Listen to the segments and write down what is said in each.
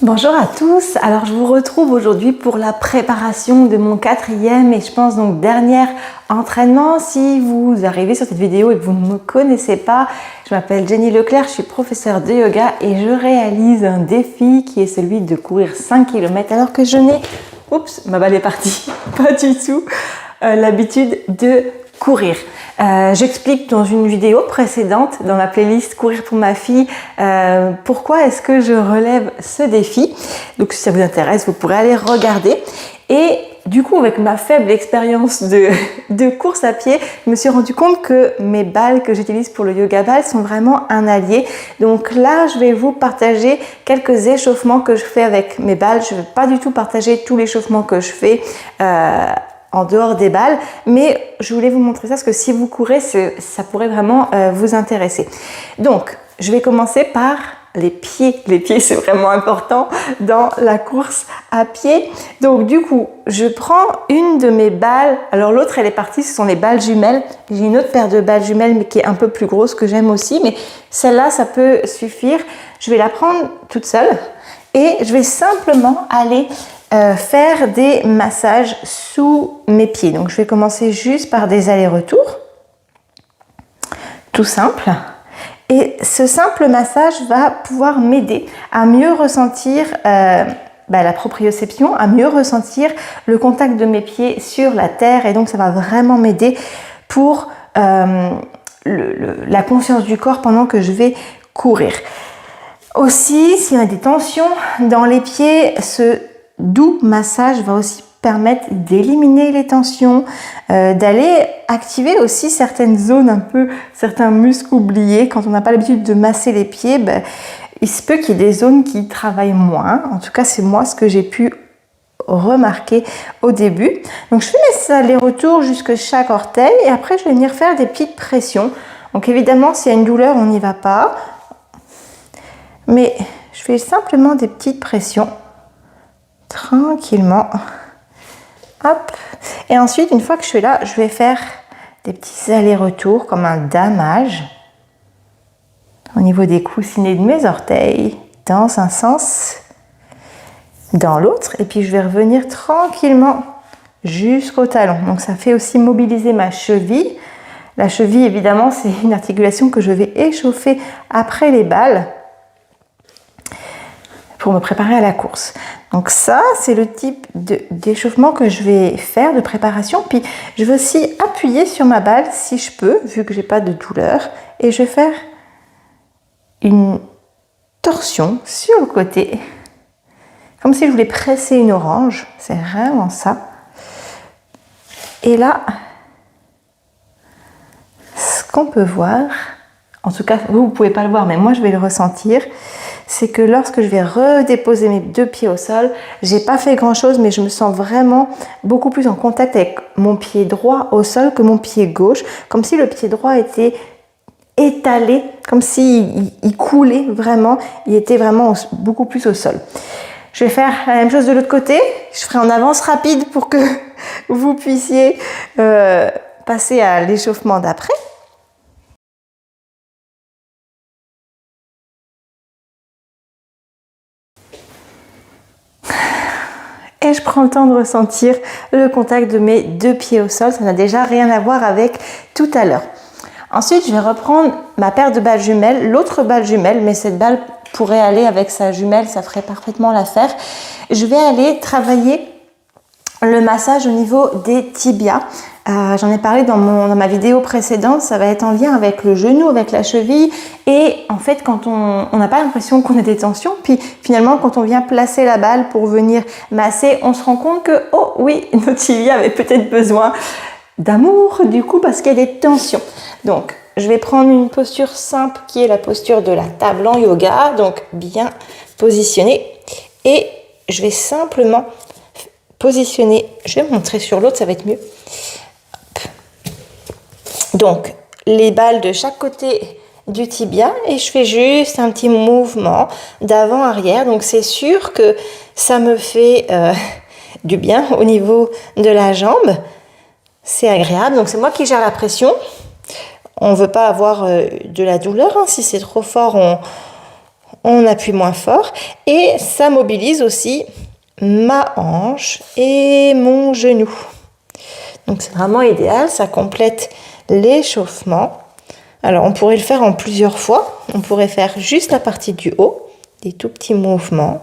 Bonjour à tous, alors je vous retrouve aujourd'hui pour la préparation de mon 4e et je pense donc dernier entraînement. Si vous arrivez sur cette vidéo et que vous ne me connaissez pas, je m'appelle Jenny Leclerc, je suis professeure de yoga et je réalise un défi qui est celui de courir 5 km alors que je n'ai, oups, ma balle est partie, pas du tout l'habitude de courir. J'explique dans une vidéo précédente dans la playlist Courir pour ma fille pourquoi est-ce que je relève ce défi. Donc si ça vous intéresse, vous pourrez aller regarder. Et du coup, avec ma faible expérience de course à pied, je me suis rendu compte que mes balles que j'utilise pour le yoga ball sont vraiment un allié. Donc là, je vais vous partager quelques échauffements que je fais avec mes balles. Je ne vais pas du tout partager tout l'échauffement que je fais en dehors des balles, mais je voulais vous montrer ça parce que si vous courez, ça pourrait vraiment vous intéresser. Donc, je vais commencer par les pieds. Les pieds, c'est vraiment important dans la course à pied. Donc, du coup, je prends une de mes balles. Alors, l'autre, elle est partie, ce sont les balles jumelles. J'ai une autre paire de balles jumelles, mais qui est un peu plus grosse, que j'aime aussi. Mais celle-là, ça peut suffire. Je vais la prendre toute seule et je vais simplement aller faire des massages sous mes pieds. Donc je vais commencer juste par des allers-retours, tout simple. Et ce simple massage va pouvoir m'aider à mieux ressentir la proprioception, à mieux ressentir le contact de mes pieds sur la terre. Et donc ça va vraiment m'aider pour la conscience du corps pendant que je vais courir. Aussi, s'il y a des tensions dans les pieds, ce doux massage va aussi permettre d'éliminer les tensions, d'aller activer aussi certaines zones, certains muscles oubliés. Quand on n'a pas l'habitude de masser les pieds, il se peut qu'il y ait des zones qui travaillent moins. En tout cas, c'est moi ce que j'ai pu remarquer au début. Donc je fais mes allers-retours jusque chaque orteil et après je vais venir faire des petites pressions. Donc évidemment, s'il y a une douleur, on n'y va pas. Mais je fais simplement des petites pressions. Tranquillement, hop, et ensuite une fois que je suis là, je vais faire des petits allers-retours comme un damage au niveau des coussinets de mes orteils dans un sens, dans l'autre, et puis je vais revenir tranquillement jusqu'au talon. Donc ça fait aussi mobiliser ma cheville. La cheville, évidemment, c'est une articulation que je vais échauffer après les balles pour me préparer à la course. Donc ça, c'est le type d'échauffement que je vais faire, de préparation. Puis je vais aussi appuyer sur ma balle si je peux, vu que j'ai pas de douleur. Et je vais faire une torsion sur le côté, comme si je voulais presser une orange. C'est vraiment ça. Et là, ce qu'on peut voir, en tout cas, vous ne pouvez pas le voir, mais moi je vais le ressentir, c'est que lorsque je vais redéposer mes deux pieds au sol, j'ai pas fait grand chose, mais je me sens vraiment beaucoup plus en contact avec mon pied droit au sol que mon pied gauche, comme si le pied droit était étalé, comme s'il coulait vraiment, il était vraiment beaucoup plus au sol. Je vais faire la même chose de l'autre côté, je ferai en avance rapide pour que vous puissiez passer à l'échauffement d'après. Et je prends le temps de ressentir le contact de mes deux pieds au sol. Ça n'a déjà rien à voir avec tout à l'heure. Ensuite, je vais reprendre ma paire de balles jumelles, l'autre balle jumelle, mais cette balle pourrait aller avec sa jumelle, ça ferait parfaitement l'affaire. Je vais aller travailler le massage au niveau des tibias. J'en ai parlé dans ma vidéo précédente, ça va être en lien avec le genou, avec la cheville, et en fait quand on n'a pas l'impression qu'on a des tensions, puis finalement quand on vient placer la balle pour venir masser, on se rend compte que oh oui, nos tibias avaient peut-être besoin d'amour du coup parce qu'il y a des tensions. Donc je vais prendre une posture simple qui est la posture de la table en yoga, donc bien positionnée, et je vais simplement positionner, je vais montrer sur l'autre, ça va être mieux. Donc, les balles de chaque côté du tibia et je fais juste un petit mouvement d'avant-arrière. Donc, c'est sûr que ça me fait du bien au niveau de la jambe. C'est agréable. Donc, c'est moi qui gère la pression. On ne veut pas avoir de la douleur. Hein. Si c'est trop fort, on appuie moins fort et ça mobilise aussi ma hanche et mon genou. Donc c'est vraiment idéal, ça complète l'échauffement. Alors on pourrait le faire en plusieurs fois, on pourrait faire juste la partie du haut, des tout petits mouvements.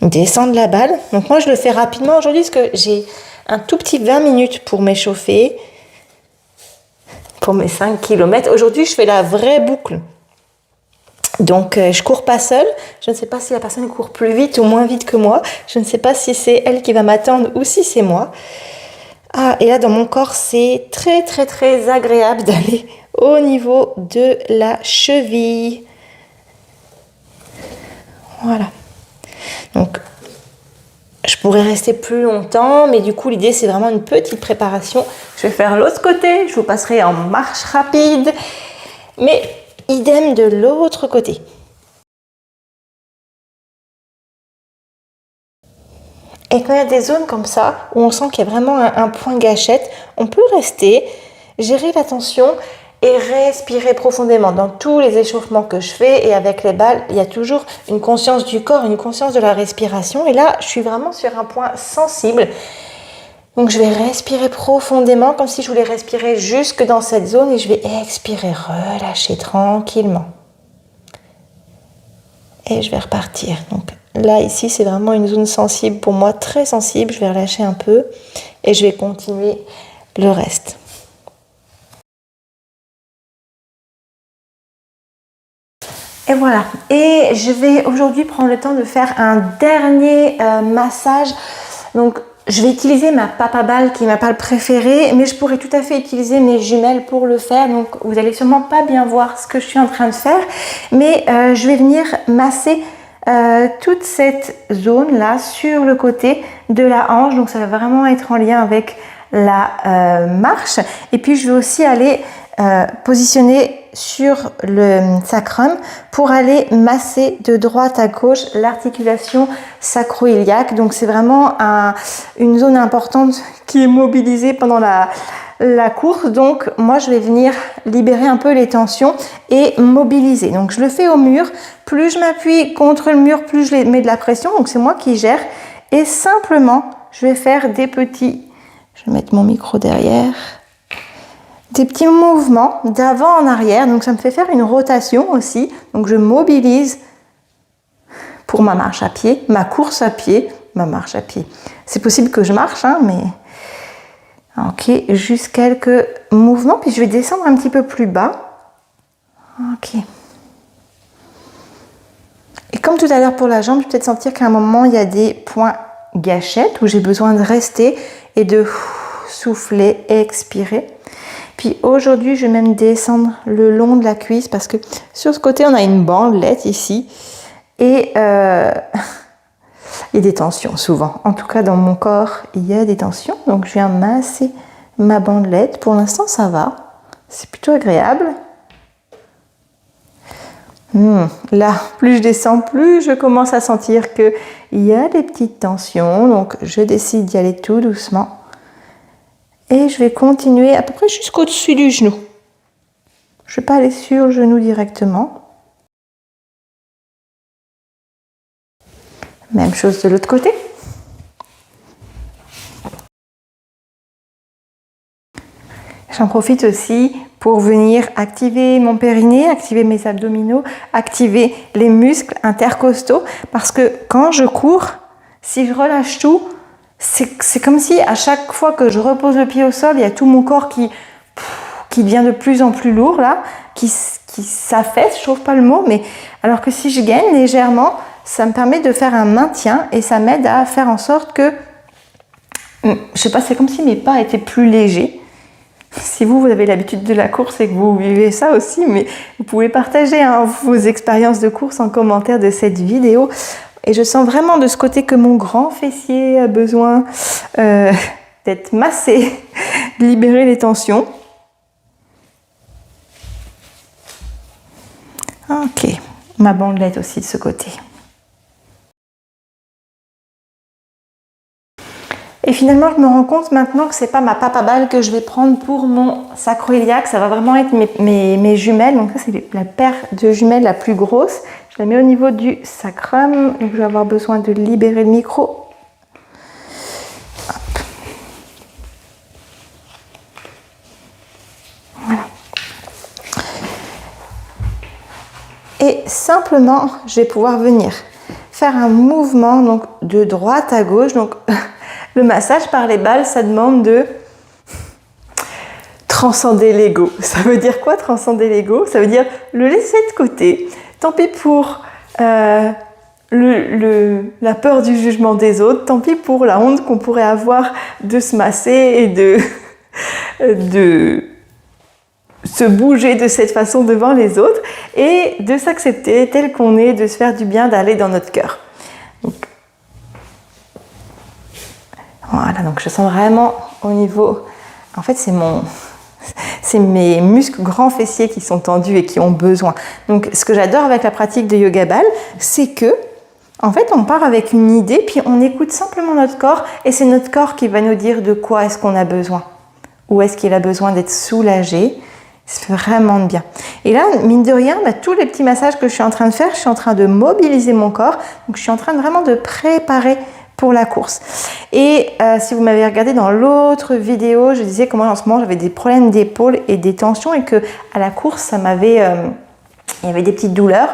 Descendre la balle. Donc moi je le fais rapidement aujourd'hui parce que j'ai un tout petit 20 minutes pour m'échauffer pour mes 5 km. Aujourd'hui je fais la vraie boucle. Donc je cours pas seule. Je ne sais pas si la personne court plus vite ou moins vite que moi. Je ne sais pas si c'est elle qui va m'attendre ou si c'est moi. Ah, et là dans mon corps c'est très très très agréable d'aller au niveau de la cheville. Voilà. Donc, je pourrais rester plus longtemps, mais du coup, l'idée, c'est vraiment une petite préparation. Je vais faire l'autre côté, je vous passerai en marche rapide, mais idem de l'autre côté. Et quand il y a des zones comme ça, où on sent qu'il y a vraiment un point gâchette, on peut rester, gérer la tension et respirer profondément. Dans tous les échauffements que je fais et avec les balles, il y a toujours une conscience du corps, une conscience de la respiration. Et là, je suis vraiment sur un point sensible. Donc, je vais respirer profondément comme si je voulais respirer jusque dans cette zone et je vais expirer, relâcher tranquillement. Et je vais repartir. Donc là, ici, c'est vraiment une zone sensible pour moi, très sensible. Je vais relâcher un peu et je vais continuer le reste. Et voilà, et je vais aujourd'hui prendre le temps de faire un dernier massage. Donc je vais utiliser ma papa balle qui est ma balle préférée, mais je pourrais tout à fait utiliser mes jumelles pour le faire. Donc vous allez sûrement pas bien voir ce que je suis en train de faire, mais je vais venir masser toute cette zone là sur le côté de la hanche. Donc ça va vraiment être en lien avec la marche. Et puis je vais aussi aller positionner sur le sacrum pour aller masser de droite à gauche l'articulation sacro-iliaque. Donc c'est vraiment une zone importante qui est mobilisée pendant la course. Donc moi je vais venir libérer un peu les tensions et mobiliser. Donc je le fais au mur. Plus je m'appuie contre le mur, plus je mets de la pression. Donc c'est moi qui gère. Et simplement je vais faire des petits... Je vais mettre mon micro derrière. Des petits mouvements d'avant en arrière, donc ça me fait faire une rotation aussi. Donc je mobilise pour ma marche à pied, ma course à pied, ma marche à pied. C'est possible que je marche, hein, mais ok, juste quelques mouvements, puis je vais descendre un petit peu plus bas. Ok. Et comme tout à l'heure pour la jambe, je vais peut-être sentir qu'à un moment il y a des points gâchettes où j'ai besoin de rester et de souffler, expirer. Puis aujourd'hui, je vais même descendre le long de la cuisse parce que sur ce côté, on a une bandelette ici et il y a des tensions souvent. En tout cas, dans mon corps, il y a des tensions. Donc, je viens masser ma bandelette. Pour l'instant, ça va. C'est plutôt agréable. Là, plus je descends, plus je commence à sentir qu'il y a des petites tensions. Donc, je décide d'y aller tout doucement. Et je vais continuer à peu près jusqu'au-dessus du genou. Je ne vais pas aller sur le genou directement. Même chose de l'autre côté. J'en profite aussi pour venir activer mon périnée, activer mes abdominaux, activer les muscles intercostaux. Parce que quand je cours, si je relâche tout, c'est comme si à chaque fois que je repose le pied au sol, il y a tout mon corps qui devient de plus en plus lourd là, qui s'affaisse, je trouve pas le mot, mais alors que si je gaine légèrement, ça me permet de faire un maintien et ça m'aide à faire en sorte que, je sais pas, c'est comme si mes pas étaient plus légers. Si vous avez l'habitude de la course et que vous vivez ça aussi, mais vous pouvez partager vos expériences de course en commentaire de cette vidéo. Et je sens vraiment de ce côté que mon grand fessier a besoin d'être massé, de libérer les tensions. Ok, ma bandelette aussi de ce côté. Et finalement, je me rends compte maintenant que c'est pas ma papa balle que je vais prendre pour mon sacro-iliaque. Ça va vraiment être mes jumelles. Donc ça, c'est la paire de jumelles la plus grosse. Je la mets au niveau du sacrum. Donc je vais avoir besoin de libérer le micro. Hop. Voilà. Et simplement, je vais pouvoir venir faire un mouvement donc, de droite à gauche. Donc le massage par les balles, ça demande de transcender l'ego. Ça veut dire quoi, transcender l'ego? Ça veut dire le laisser de côté. Tant pis pour la peur du jugement des autres, tant pis pour la honte qu'on pourrait avoir de se masser et de se bouger de cette façon devant les autres et de s'accepter tel qu'on est, de se faire du bien, d'aller dans notre cœur. Donc, voilà, donc je sens vraiment au niveau... En fait, c'est mes muscles grands fessiers qui sont tendus et qui ont besoin. Donc, ce que j'adore avec la pratique de Yoga Ball, c'est que, en fait, on part avec une idée, puis on écoute simplement notre corps, et c'est notre corps qui va nous dire de quoi est-ce qu'on a besoin. Où est-ce qu'il a besoin d'être soulagé. Ça fait vraiment de bien. Et là, mine de rien, tous les petits massages que je suis en train de faire, je suis en train de mobiliser mon corps. Donc, je suis en train vraiment de préparer pour la course. Et si vous m'avez regardé dans l'autre vidéo, je disais comment en ce moment j'avais des problèmes d'épaule et des tensions et que à la course, il y avait des petites douleurs.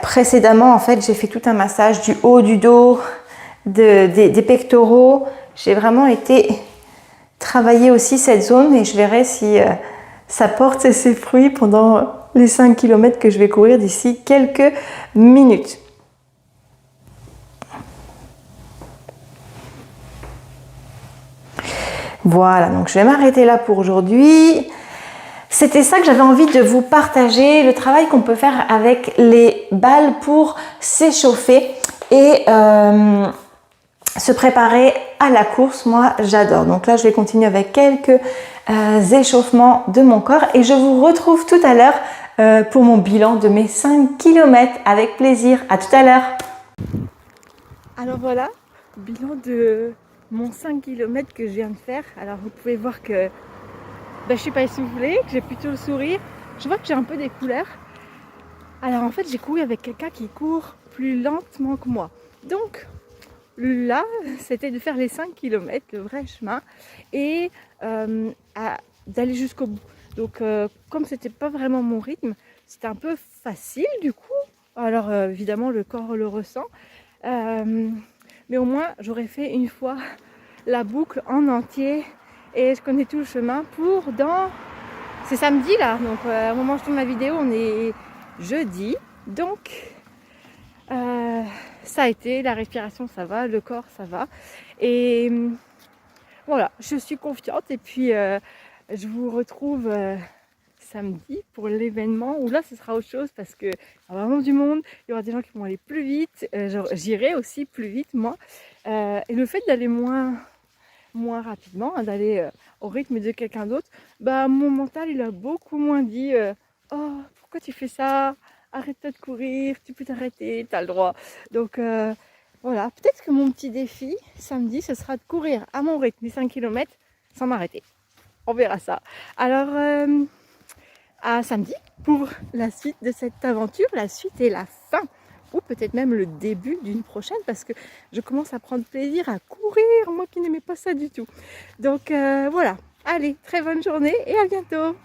Précédemment, en fait, j'ai fait tout un massage du haut du dos, des pectoraux. J'ai vraiment été travailler aussi cette zone et je verrai si ça porte ses fruits pendant les 5 km que je vais courir d'ici quelques minutes. Voilà, donc je vais m'arrêter là pour aujourd'hui. C'était ça que j'avais envie de vous partager, le travail qu'on peut faire avec les balles pour s'échauffer et se préparer à la course. Moi, j'adore. Donc là, je vais continuer avec quelques échauffements de mon corps et je vous retrouve tout à l'heure pour mon bilan de mes 5 km avec plaisir. À tout à l'heure. Alors voilà, bilan de mon 5 km que je viens de faire. Alors vous pouvez voir que je ne suis pas essoufflée, que j'ai plutôt le sourire. Je vois que j'ai un peu des couleurs. Alors en fait, j'ai couru avec quelqu'un qui court plus lentement que moi. Donc là, c'était de faire les 5 km, le vrai chemin, et d'aller jusqu'au bout. Donc comme c'était pas vraiment mon rythme, c'était un peu facile du coup. Alors évidemment, le corps le ressent. Mais au moins, j'aurais fait une fois la boucle en entier et je connais tout le chemin pour dans... C'est samedi là, donc au moment où je tourne ma vidéo, on est jeudi. Donc, ça a été, la respiration ça va, le corps ça va. Et voilà, je suis confiante et puis je vous retrouve... samedi pour l'événement où là ce sera autre chose parce qu'il y aura vraiment du monde, il y aura des gens qui vont aller plus vite, j'irai aussi plus vite moi et le fait d'aller moins rapidement, d'aller au rythme de quelqu'un d'autre, mon mental il a beaucoup moins dit oh pourquoi tu fais ça, arrête-toi de courir, tu peux t'arrêter, tu as le droit. Donc voilà, peut-être que mon petit défi samedi ce sera de courir à mon rythme les 5 km sans m'arrêter, on verra ça. Alors à samedi pour la suite de cette aventure, la suite et la fin, ou peut-être même le début d'une prochaine, parce que je commence à prendre plaisir à courir, moi qui n'aimais pas ça du tout. Donc voilà, allez, très bonne journée et à bientôt.